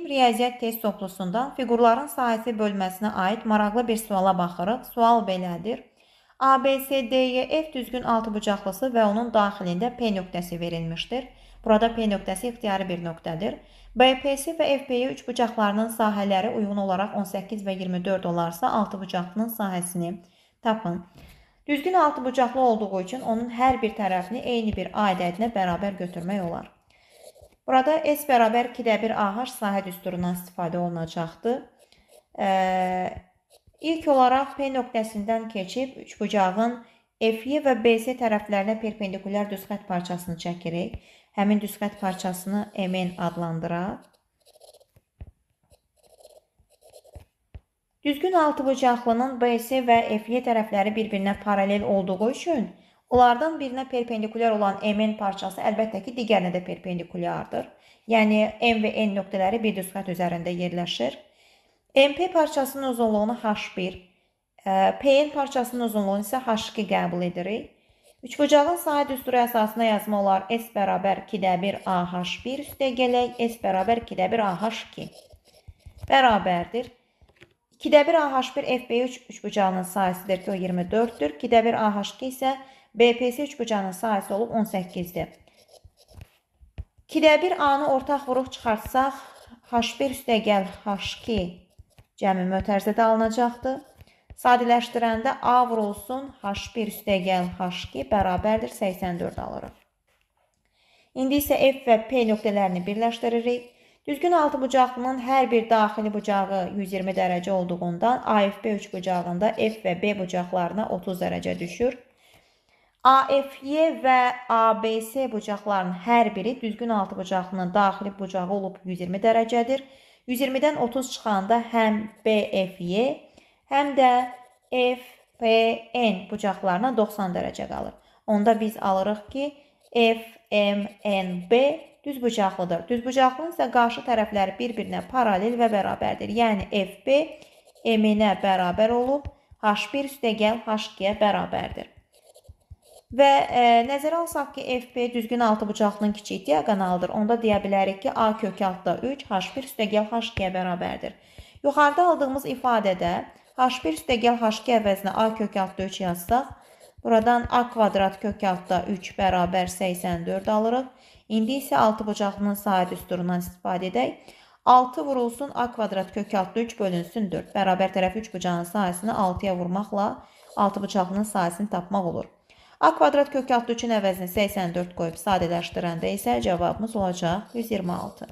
riyaziyyat test toplusundan fiqurların sahəsi bölməsinə aid maraqlı bir suala baxırıq. Sual belədir. ABCD'ye F düzgün altıbucaqlısı və onun daxilində P nöqtəsi verilmişdir. Burada P nöqtəsi ixtiyari bir nöqtədir. BP'si və FP'ye üçbucaqlarının sahələri uyğun olaraq 18 və 24 olarsa, altıbucaqlının sahəsini tapın. Düzgün altıbucaqlı olduğu üçün onun hər bir tərəfini eyni bir A ədədinə bərabər götürmək olar. Burada S bərabər 2-1 AH sahə düsturundan istifadə olunacaqdır. İlk olaraq P nöqtəsindən keçib üçbucağın F-Y və BC tərəflərinə perpendikulyar düz xətt parçasını çəkirik. Həmin düz xətt parçasını MN adlandıraq. Düzgün altıbucaqlının BC və F-Y tərəfləri bir-birinə paralel olduğu üçün onlardan birinə perpendikulyar olan MN parçası əlbəttə ki, digərinə də perpendikulyardır. Yəni, M və N nöqtələri bir düz xətt üzərində yerləşir. MP parçasının uzunluğunu H1, PN parçasının uzunluğunu isə H2 qəbul edirik. Üçbucağın sahə düsturu əsasına yazma olar S bərabər 2-1 AH1 üstə gələk S bərabər 2-1 AH2 bərabərdir. 2-1 AH1 FB3 üçbucağının sahəsidir ki, o 24'dür. 2-1 AH2 isə BPC üçbucağının sahəsi olub 18'dir. 2-1 A-nı ortaq vuruq çıxartsaq, H1 üstə gəl H2 cəmi mötərizədə alınacaqdır. Sadələşdirəndə A vurulsun, H1 üstə gəl H2 bərabərdir 84 alırıq. İndi isə F və P nöqtələrini birləşdiririk. Düzgün altıbucaqlının hər bir daxili bucağı 120 dərəcə olduğundan AFB üçbucağında F və B bucaqlarına 30 dərəcə düşür. AFY və ABC bucaqlarının hər biri düzgün altıbucaqlının daxili bucağı olub 120 dərəcədir. 120-dən 30 çıxanda həm BFY, həm də FPN bucaqlarına 90 dərəcə qalır. Onda biz alırıq ki, FMNB düzbucaqlıdır. Düzbucaqlının isə qarşı tərəfləri bir-birinə paralel və bərabərdir. Yəni, FB M-nə bərabər olub, H1 üstə gəl H2-yə bərabərdir. Və nəzərə alsaq ki, FP düzgün altıbucaqlının kiçik diaqonaldır. Onda deyə bilərik ki, A kök altda 3, H1 üstə gəl H2-yə bərabərdir. Yuxarıda aldığımız ifadədə H1 üstə gəl H2 əvəzinə A kök altda 3 yazsaq, buradan A kvadrat kök altda 3 bərabər 84 alırıq. İndi isə altıbucaqlının sahə düsturundan istifadə edək. 6 vurulsun A kvadrat kök altda 3 bölünsün 4. Bərabər tərəf üçbucağın sahəsini 6-ya vurmaqla altıbucaqlının sahəsini tapmaq olur. A kvadrat kök altda 3-ün əvəzini 84 qoyub sadələşdirəndə isə cavabımız olacaq 126.